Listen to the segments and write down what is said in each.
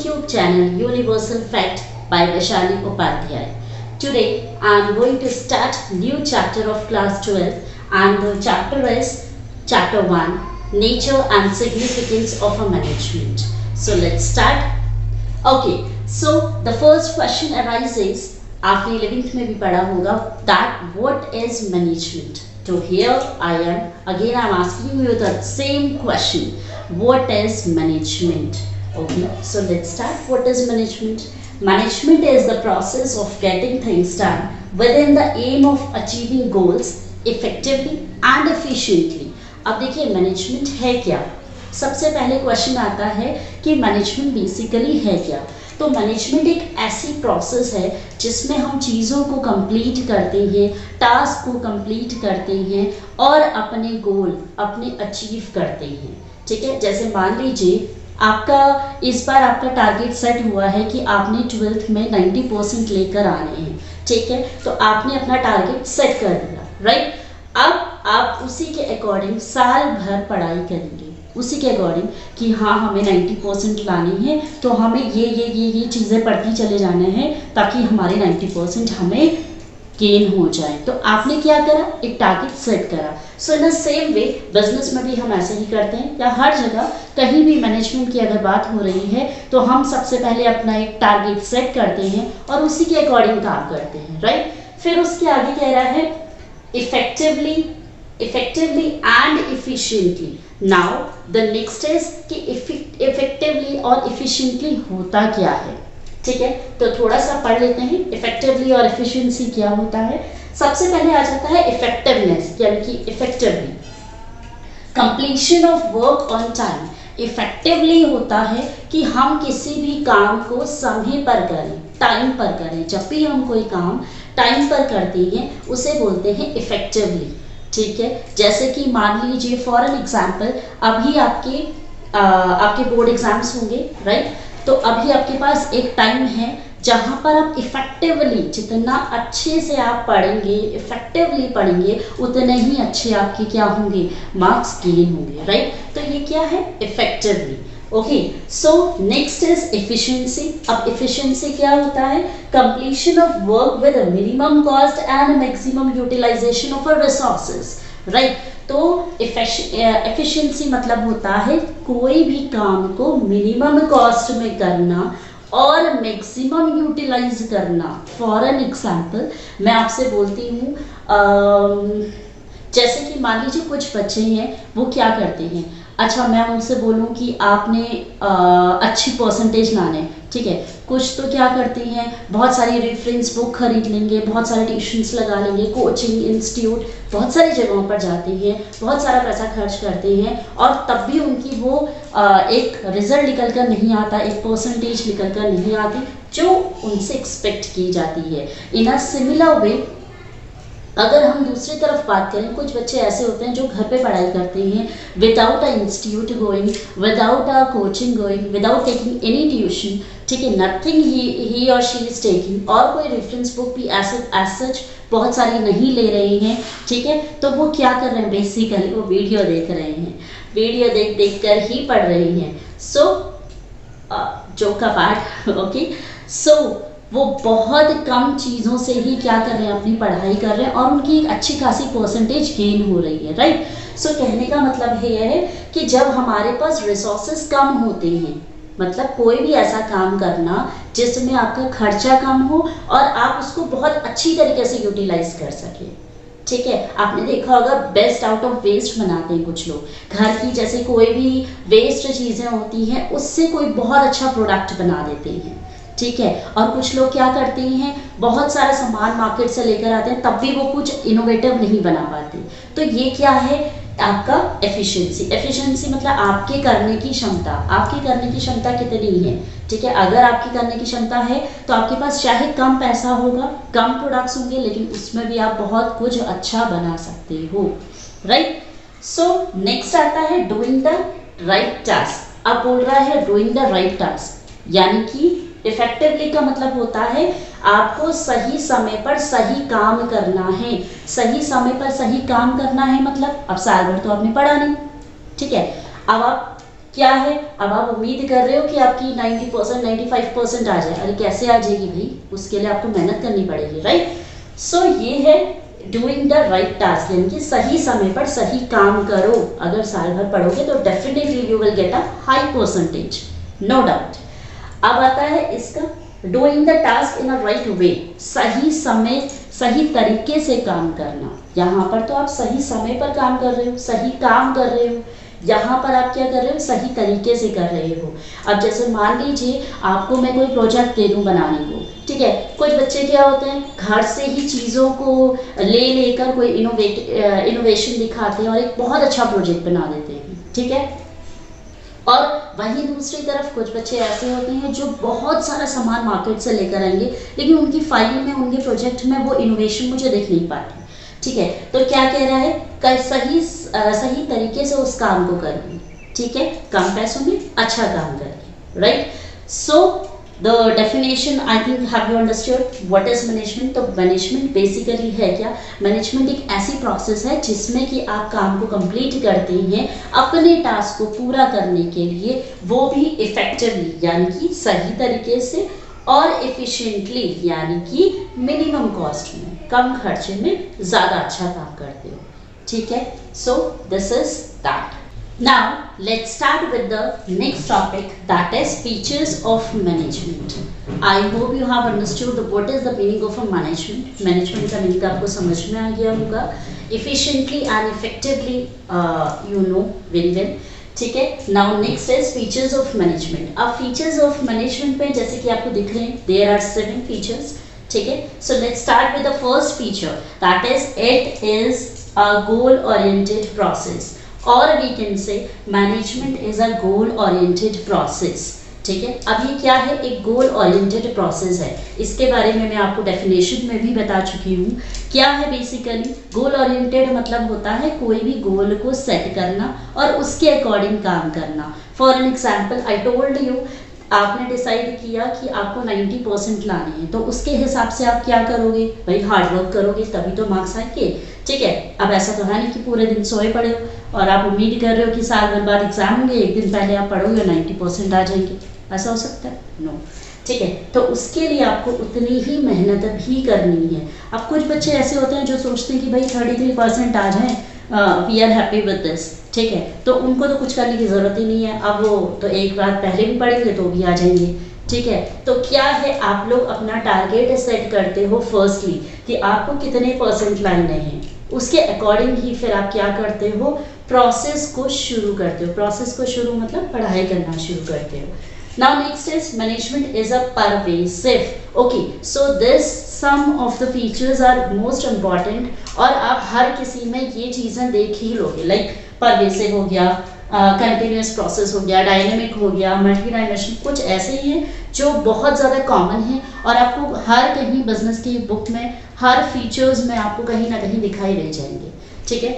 YouTube channel Universal Fact by Vaishali Upadhyay. Today I am going to start new chapter of class 12 and the chapter is chapter 1, Nature and Significance of a Management. So let's start. Okay, so the first question arises, आपने 11th में भी पढ़ा होगा, that what is management? So here I am asking you the same question. What is management? Okay, so let's start. What is management? Management is the process of getting things done within the aim of achieving goals effectively and efficiently. अब देखिए management है क्या? सबसे पहले question आता है कि management basically है क्या? तो मैनेजमेंट एक ऐसी प्रोसेस है जिसमें हम चीज़ों को कंप्लीट करते हैं, टास्क को कंप्लीट करते हैं और अपने गोल अपने अचीव करते हैं. ठीक है, जैसे मान लीजिए आपका इस बार आपका टारगेट सेट हुआ है कि आपने 12th में 90% लेकर आने हैं. ठीक है, तो आपने अपना टारगेट सेट कर दिया, राइट. अब आप उसी के अकॉर्डिंग साल भर पढ़ाई करेंगे, उसी के अकॉर्डिंग कि हाँ हमें 90% लानी है, तो हमें ये चीज़ें पढ़ती चले जाने हैं ताकि हमारे 90% हमें गेन हो जाए. तो आपने क्या करा, एक टारगेट सेट करा. So in the same way business में भी हम ऐसे ही करते हैं, या हर जगह कहीं भी मैनेजमेंट की अगर बात हो रही है तो हम सबसे पहले अपना एक टारगेट सेट करते हैं और उसी के अकॉर्डिंग काम करते हैं, राइट. फिर उसके आगे कह रहा है effectively and efficiently. Now the next is कि effectively और efficiently होता क्या है. ठीक है, तो थोड़ा सा पढ़ लेते हैं effectively और efficiency क्या होता है. सबसे पहले आ जाता है effectiveness, यानी कि effectively completion of work on time. Effectively होता है कि हम किसी भी काम को समय पर करें, टाइम पर करें. जब भी हम कोई काम टाइम पर करते हैं उसे बोलते हैं इफेक्टिवली. ठीक है, जैसे कि मान लीजिए फॉर एन एग्जाम्पल अभी आपके बोर्ड एग्जाम्स होंगे, राइट. तो अभी आपके पास एक टाइम है जहाँ पर आप इफेक्टिवली जितना अच्छे से आप पढ़ेंगे, इफेक्टिवली पढ़ेंगे, उतने ही अच्छे आपके क्या होंगे, मार्क्स गेन होंगे, राइट. तो ये क्या है, effectively. Okay, so next is efficiency. अब एफिशिएंसी क्या होता है, completion of work with minimum cost and maximum utilisation of resources, right. तो एफिशिएंसी मतलब होता है कोई भी काम को मिनिमम कॉस्ट में करना और मैक्सिमम यूटिलाइज करना. फॉर एन एग्जाम्पल मैं आपसे बोलती हूँ, जैसे कि मान लीजिए कुछ बच्चे हैं वो क्या करते हैं, अच्छा मैं उनसे बोलूँ कि आपने अच्छी परसेंटेज लाने, ठीक है, कुछ तो क्या करते हैं बहुत सारी रेफरेंस बुक खरीद लेंगे, बहुत सारे ट्यूशन्स लगा लेंगे, कोचिंग इंस्टीट्यूट बहुत सारी जगहों पर जाते हैं, बहुत सारा पैसा खर्च करते हैं और तब भी उनकी वो एक रिजल्ट निकल कर नहीं आता, एक परसेंटेज निकल कर नहीं आती जो उनसे एक्सपेक्ट की जाती है. इन अ सिमिलर वे अगर हम दूसरी तरफ बात करें, कुछ बच्चे ऐसे होते हैं जो घर पे पढ़ाई करते हैं without a institute going, without a coaching going, without taking any tuition. ठीक है, नथिंग ही और शी इज टेकिंग, और कोई रेफरेंस बुक भी एज सच बहुत सारी नहीं ले रहे हैं. ठीक है, तो वो क्या कर रहे हैं, बेसिकली वो वीडियो देख रहे हैं, वीडियो देख कर ही पढ़ रहे हैं. सो जो का पार्ट, ओके, सो वो बहुत कम चीज़ों से ही क्या कर रहे हैं, अपनी पढ़ाई कर रहे हैं और उनकी एक अच्छी खासी परसेंटेज गेन हो रही है, राइट. सो कहने का मतलब ये है कि जब हमारे पास रिसोर्सेज कम होते हैं, मतलब कोई भी ऐसा काम करना जिसमें आपका खर्चा कम हो और आप उसको बहुत अच्छी तरीके से यूटिलाइज कर सकें. ठीक है, आपने देखा होगा बेस्ट आउट ऑफ वेस्ट बनाते हैं कुछ लोग, घर की जैसे कोई भी वेस्ट चीज़ें होती हैं उससे कोई बहुत अच्छा प्रोडक्ट बना देते हैं. ठीक है, और कुछ लोग क्या करते हैं, बहुत सारा सामान मार्केट से लेकर आते हैं तब भी वो कुछ इनोवेटिव नहीं बना पाते. तो ये क्या है, आपका एफिशिएंसी. एफिशिएंसी मतलब आपके करने की क्षमता, आपकी करने की क्षमता कितनी है. ठीक है, अगर आपकी करने की क्षमता है तो आपके पास चाहे कम पैसा होगा, कम प्रोडक्ट्स होंगे, लेकिन उसमें भी आप बहुत कुछ अच्छा बना सकते हो, राइट. सो नेक्स्ट आता है डूइंग द राइट टास्क. अब बोल रहा है डूइंग द राइट टास्क, यानी कि इफेक्टिवली का मतलब होता है आपको सही समय पर सही काम करना है. सही समय पर सही काम करना है मतलब अब साल भर तो आपने पढ़ा नहीं, ठीक है, अब आप क्या है, अब आप उम्मीद कर रहे हो कि आपकी 90% 95% आ जाए, अरे कैसे आ जाएगी भाई, उसके लिए आपको मेहनत करनी पड़ेगी, राइट। सो ये है डूइंग द राइट टास्क, यानी कि सही समय पर सही काम करो। अगर साल भर पढ़ोगे तो definitely you will get a high percentage, no doubt. अब आता है इसका doing the task in a right way, सही समय सही तरीके से काम करना। यहाँ पर तो आप सही समय पर काम कर रहे हो, सही काम कर रहे हो, यहाँ पर आप क्या कर रहे हो, सही तरीके से कर रहे हो। अब जैसे मान लीजिए आपको मैं कोई प्रोजेक्ट दे दूँ बनाने को, ठीक है, कुछ बच्चे क्या होते हैं घर से ही चीज़ों को ले लेकर कोई इनोवेशन दिखाते हैं और एक बहुत अच्छा प्रोजेक्ट बना देते हैं, ठीक है। और वहीं दूसरी तरफ कुछ बच्चे ऐसे होते हैं जो बहुत सारा सामान मार्केट से लेकर आएंगे, लेकिन उनकी फाइल में, उनके प्रोजेक्ट में वो इनोवेशन मुझे दिख नहीं पाती, ठीक है। तो क्या कह रहा है, सही तरीके से उस काम को करेंगे, ठीक है, कम पैसों में अच्छा काम करेंगे, right. So the definition I think have you understood what is management. तो मैनेजमेंट बेसिकली है क्या, मैनेजमेंट एक ऐसी प्रोसेस है जिसमें कि आप काम को कंप्लीट करते हैं अपने टास्क को पूरा करने के लिए, वो भी इफेक्टिवली यानी कि सही तरीके से और एफिशिएंटली यानी कि मिनिमम कॉस्ट में, कम खर्चे में ज़्यादा अच्छा काम करते हो, ठीक है। So this is that. Now let's start with the next topic, that is features of management. I hope you have understood what is the meaning of a management. Management का meaning आपको समझ में आ गया होगा। Efficiently and effectively you know very well, ठीक है। Now next is features of management. अब features of management पे जैसे कि आपको दिख रहे हैं there are 7 features, ठीक है। So let's start with the first feature, that is it is a goal oriented process, or we can say management is a goal oriented process, ठीक है। अब ये क्या है, एक गोल ओरिएंटेड प्रोसेस है। इसके बारे में मैं आपको डेफिनेशन में भी बता चुकी हूँ। क्या है बेसिकली, गोल ओरिएंटेड मतलब होता है कोई भी गोल को सेट करना और उसके अकॉर्डिंग काम करना। For an example I told you, आपने डिसाइड किया कि आपको 90% लाने हैं, तो उसके हिसाब से आप क्या करोगे भाई, हार्ड वर्क करोगे तभी तो मार्क्स आएंगे, ठीक है। अब ऐसा तो है नहीं कि पूरे दिन सोए पड़े हो और आप उम्मीद कर रहे हो कि साल भर बाद एग्जाम होंगे, एक दिन पहले आप पढ़ोगे 90% आ जाएंगे, ऐसा हो सकता है? नो, ठीक है। तो उसके लिए आपको उतनी ही मेहनत भी करनी है। अब कुछ बच्चे ऐसे होते हैं जो सोचते हैं कि भाई 33% आ जाए, we are happy with this, ठीक है, तो उनको तो कुछ करने की ज़रूरत ही नहीं है। अब वो तो एक रात पहले भी पढ़ेंगे तो भी आ जाएंगे, ठीक है। तो क्या है, आप लोग अपना टारगेट सेट करते हो फर्स्टली कि आपको कितने % लाने हैं, उसके अकॉर्डिंग ही फिर आप क्या करते हो, प्रोसेस को शुरू करते हो। प्रोसेस को शुरू मतलब पढ़ाई करना शुरू करते हो। Now next is management is a pervasive. Okay, so this some of the features are most important और आप हर किसी में ये चीज़ें देख ही लोगे, लाइक pervasive हो गया, कंटिन्यूस प्रोसेस हो गया, डायनेमिक हो गया, मल्टी डायमेंशनल, कुछ ऐसे ही हैं जो बहुत ज़्यादा कॉमन है और आपको हर कहीं बिजनेस की बुक में, हर फीचर्स में आपको कहीं ना कहीं दिखाई दे जाएंगे, ठीक है।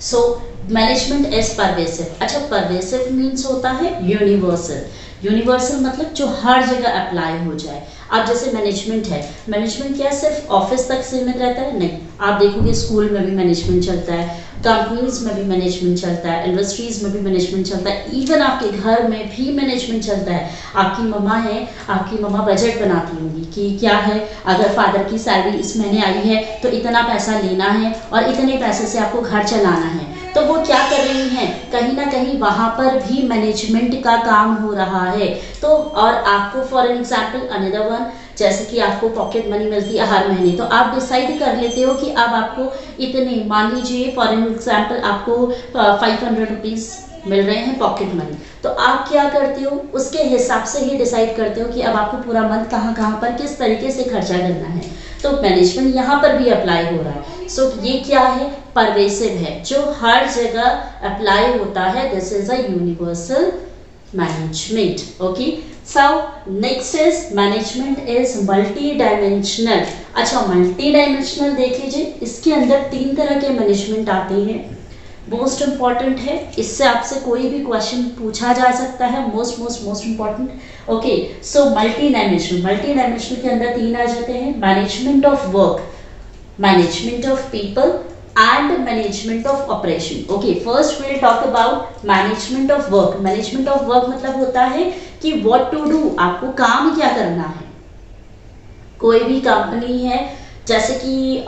So management is pervasive. अच्छा, परवेसिव मीन्स होता है यूनिवर्सल। यूनिवर्सल मतलब जो हर जगह अप्लाई हो जाए। अब जैसे मैनेजमेंट है, मैनेजमेंट क्या सिर्फ ऑफिस तक सीमित रहता है? नहीं, आप देखोगे स्कूल में भी मैनेजमेंट चलता है, कंपनीज में भी मैनेजमेंट चलता है, इंडस्ट्रीज में भी मैनेजमेंट चलता है, इवन आपके घर में भी मैनेजमेंट चलता है। आपकी मम्मा है, आपकी मम्मा बजट बनाती होंगी कि क्या है, अगर फादर की सैलरी इस महीने आई है तो इतना पैसा लेना है और इतने पैसे से आपको घर चलाना है। तो वो क्या कर रही हैं, कहीं ना कहीं वहाँ पर भी मैनेजमेंट का काम हो रहा है। तो और आपको फॉर एग्जाम्पल अनदर वन, जैसे कि आपको पॉकेट मनी मिलती है हर महीने, तो आप डिसाइड कर लेते हो कि अब आपको इतने, मान लीजिए फॉर एग्जाम्पल आपको 500 रुपीज़ मिल रहे हैं पॉकेट मनी, तो आप क्या करते हो, उसके हिसाब से ही डिसाइड करते हो कि अब आपको पूरा मंथ कहाँ पर किस तरीके से खर्चा करना है। तो मैनेजमेंट यहाँ पर भी अप्लाई हो रहा है। सो ये क्या है, परवेसिव है, जो हर जगह अप्लाई होता है। This is a universal management. Okay, so next is management is multi dimensional. अच्छा, मल्टी डायमेंशनल देख लीजिए, इसके अंदर 3 तरह के मैनेजमेंट आते हैं। मोस्ट इम्पॉर्टेंट है, इससे आपसे कोई भी क्वेश्चन पूछा जा सकता है। Most important. Okay, so multi dimensional के अंदर 3 आ जाते हैं। Management of work, management of people and management of operation. Okay, first we'll talk about management of work. Management of work मतलब होता है कि what to do, आपको काम क्या करना है। कोई भी कंपनी है, जैसे कि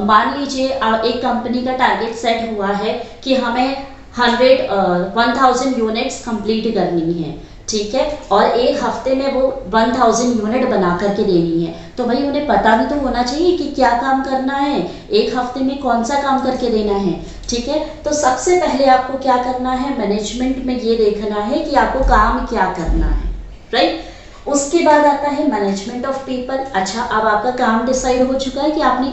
मान लीजिए एक कंपनी का टारगेट सेट हुआ है कि हमें 1000 यूनिट्स कंप्लीट करनी है, ठीक है, और एक हफ्ते में वो 1000 यूनिट बना करके देनी है। तो भाई उन्हें पता भी तो होना चाहिए कि क्या काम करना है, एक हफ्ते में कौन सा काम करके देना है, ठीक है। तो सबसे पहले आपको क्या करना है, मैनेजमेंट में ये देखना है कि आपको काम क्या करना है, राइट। उसके बाद आता है मैनेजमेंट ऑफ पीपल। अच्छा, अब आपका काम डिसाइड हो चुका है कि आपने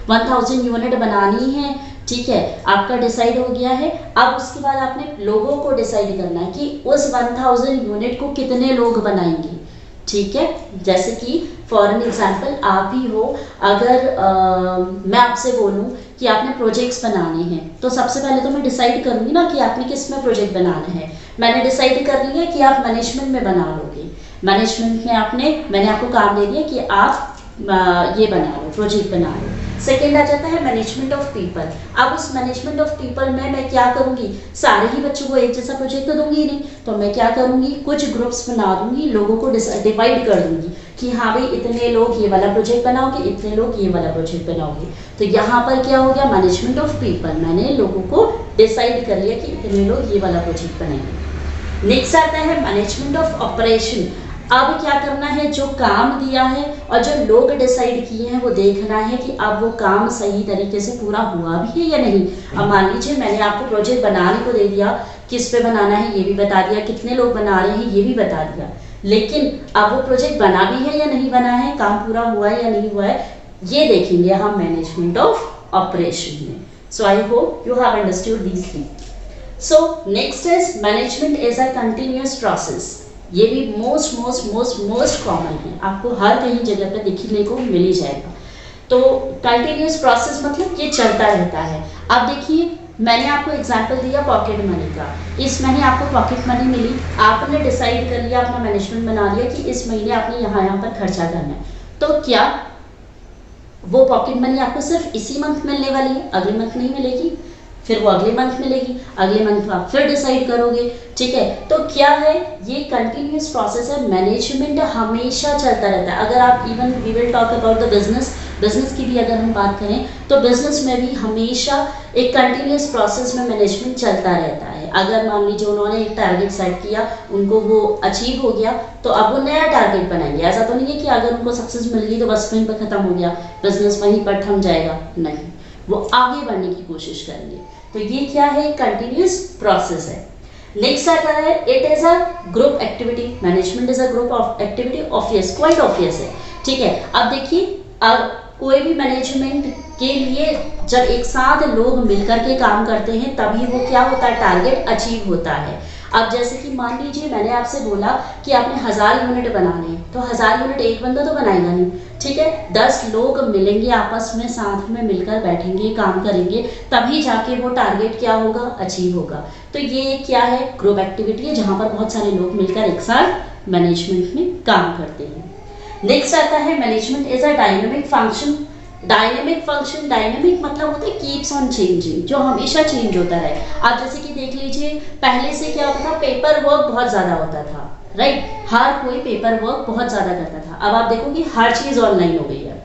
1000 यूनिट बनानी है, ठीक है, आपका डिसाइड हो गया है। अब उसके बाद आपने लोगों को डिसाइड करना है कि उस 1000 यूनिट को कितने लोग बनाएंगे, ठीक है। जैसे कि फॉर एन एग्जाम्पल आप ही हो, अगर मैं आपसे बोलूं कि आपने प्रोजेक्ट्स बनाने हैं, तो सबसे पहले तो मैं डिसाइड करूंगी ना कि आपने किस में प्रोजेक्ट बनाना है। मैंने डिसाइड कर लिया कि आप मैनेजमेंट में बना लोगे, मैनेजमेंट में मैंने आपको काम दे दिया कि आप ये बना लो, प्रोजेक्ट बना लो। सेकेंड आ जाता है मैनेजमेंट ऑफ पीपल। अब उस मैनेजमेंट ऑफ पीपल में मैं क्या करूंगी, सारे ही बच्चों को एक जैसा प्रोजेक्ट तो दूंगी नहीं, तो मैं क्या करूंगी, कुछ ग्रुप्स बना दूंगी, लोगों को डिवाइड कर दूंगी कि हाँ भाई इतने लोग ये वाला प्रोजेक्ट बनाओगे, इतने लोग ये वाला प्रोजेक्ट बनाओगे। तो यहाँ पर क्या हो गया, मैनेजमेंट ऑफ पीपल, मैंने लोगों को डिसाइड कर लिया कि इतने लोग ये वाला प्रोजेक्ट बनाएंगे। नेक्स्ट आता है मैनेजमेंट ऑफ ऑपरेशन। अब क्या करना है, जो काम दिया है और जो लोग डिसाइड किए हैं वो देखना है कि अब वो काम सही तरीके से पूरा हुआ भी है या नहीं। अब मान लीजिए मैंने आपको प्रोजेक्ट बनाने को दे दिया, किस पे बनाना है ये भी बता दिया, कितने लोग बना रहे हैं ये भी बता दिया, लेकिन अब वो प्रोजेक्ट बना भी है या नहीं बना है, काम पूरा हुआ है या नहीं हुआ है, ये देखेंगे हम मैनेजमेंट ऑफ ऑपरेशन में। So I hope you have understood these things. So next is management is a continuous process. ये भी मोस्ट कॉमन है, आपको हर कहीं जगह पर दिखने को मिल ही जाएगा। तो कंटिन्यूअस प्रोसेस मतलब ये चलता रहता है। अब देखिए मैंने आपको एग्जांपल दिया पॉकेट मनी का, इस महीने आपको पॉकेट मनी मिली, आपने डिसाइड कर लिया, अपना मैनेजमेंट बना लिया कि इस महीने आपने यहाँ पर खर्चा करना है। तो क्या वो पॉकेट मनी आपको सिर्फ इसी मंथ मिलने वाली है, अगले मंथ नहीं मिलेगी, फिर वो अगले मंथ मिलेगी, अगले मंथ आप फिर डिसाइड करोगे, ठीक है। तो क्या है, ये कंटिन्यूअस प्रोसेस है, मैनेजमेंट हमेशा चलता रहता है। अगर आप even we will talk about the business की भी अगर हम बात करें तो बिजनेस में भी हमेशा एक कंटिन्यूअस प्रोसेस में मैनेजमेंट चलता रहता है। अगर मान लीजिए उन्होंने एक टारगेट सेट किया, उनको वो अचीव हो गया, तो अब वो नया टारगेट बनाएंगे। ऐसा तो नहीं है कि अगर उनको सक्सेस मिल गई तो बस वहीं पर खत्म हो गया, बिजनेस वहीं पर थम जाएगा, नहीं, वो आगे बढ़ने की कोशिश करेंगे। तो ये क्या है, कंटिन्यूअस प्रोसेस है। नेक्स्ट आता है it is a group activity. Management is a group of activity, obvious, quite obvious है, ठीक है। अब देखिए अब कोई भी मैनेजमेंट के लिए जब एक साथ लोग मिलकर के काम करते हैं तभी वो क्या होता है, टारगेट अचीव होता है। अब जैसे कि मान लीजिए मैंने आपसे बोला कि आपने 1000 यूनिट बनाने हैं, तो 1000 यूनिट एक बंदा तो बनाएगा नहीं, ठीक है, 10 लोग मिलेंगे आपस में, साथ में मिलकर बैठेंगे, काम करेंगे, तभी जाके वो टारगेट क्या होगा, अचीव होगा। तो ये क्या है, ग्रुप एक्टिविटी है जहाँ पर बहुत सारे लोग मिलकर एक साथ मैनेजमेंट में काम करते हैं। नेक्स्ट आता है management is a dynamic function. Dynamic मतलब होता है कीप्स ऑन चेंजिंग, जो हमेशा चेंज होता रहे। आप जैसे कि देख लीजिए पहले से क्या होता था, पेपर वर्क बहुत ज्यादा होता था, राइट, हर कोई पेपर वर्क बहुत ज्यादा करता था। अब आप देखोगे हर चीज ऑनलाइन हो गई है।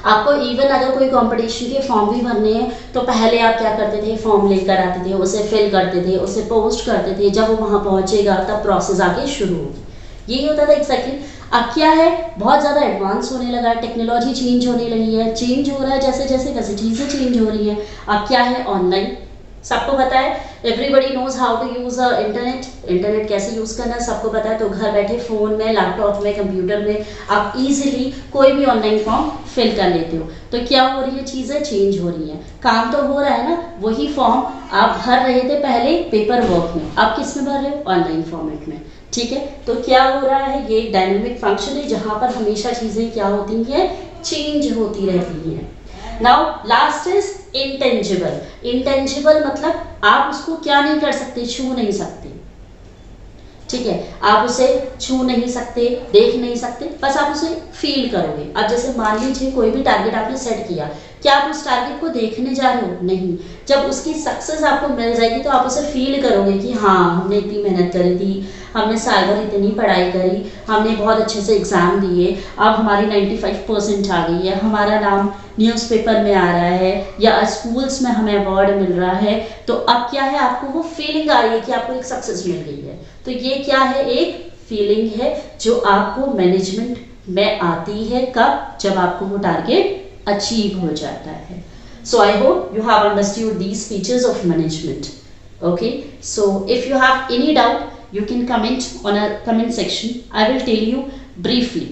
आपको इवन अगर कोई कंपटीशन के फॉर्म भी भरने हैं तो पहले आप क्या करते थे, फॉर्म लेकर आते थे, उसे फिल करते थे, उसे पोस्ट करते थे, जब वो वहां पहुंचेगा तब प्रोसेस आगे शुरू होगी, यही होता था एग्जैक्टली। अब क्या है, बहुत ज़्यादा एडवांस होने लगा है, टेक्नोलॉजी चेंज होने लगी है, चेंज हो रहा है जैसे जैसे वैसे चीज़ें चेंज हो रही है। अब क्या है, ऑनलाइन, सबको पता है, everybody knows how to use internet कैसे यूज़ करना है सबको पता है। तो घर बैठे फ़ोन में, लैपटॉप में, कंप्यूटर में आप इजीली कोई भी ऑनलाइन फॉर्म फिल कर लेते हो। तो क्या हो रही है, चीज़ें चेंज हो रही हैं, काम तो हो रहा है ना, वही फॉर्म आप भर रहे थे पहले पेपर वर्क में, आप किस में भर रहे हो, ऑनलाइन फॉर्मेट में, ठीक है। तो क्या हो रहा है, ये एक डायनेमिक फंक्शन है जहाँ पर हमेशा चीज़ें क्या होती हैं, चेंज होती रहती हैं। नाउ लास्ट इज इंटेंजिबल मतलब आप उसको क्या नहीं कर सकते, छू नहीं सकते, ठीक है, आप उसे छू नहीं सकते, देख नहीं सकते, बस आप उसे फील करोगे। अब जैसे मान लीजिए कोई भी टारगेट आपने सेट किया क्या आप उस टारगेट को देखने जा रहे हो? नहीं। जब उसकी सक्सेस आपको मिल जाएगी तो आप उसे फील करोगे कि हाँ, हमने इतनी मेहनत करी थी, हमने साल भर इतनी पढ़ाई करी, हमने बहुत अच्छे से एग्ज़ाम दिए, अब हमारी 95% आ गई है, हमारा नाम न्यूज़पेपर में आ रहा है या स्कूल्स में हमें अवार्ड मिल रहा है। तो अब क्या है, आपको वो फीलिंग आ रही है कि आपको एक सक्सेस मिल गई है। तो ये क्या है, एक फीलिंग है जो आपको मैनेजमेंट में आती है। कब? जब आपको वो टारगेट अचीव हो जाता है। So I hope you have understood these features of management. Okay, so if you have any doubt, you can comment on a comment section. I will tell you briefly.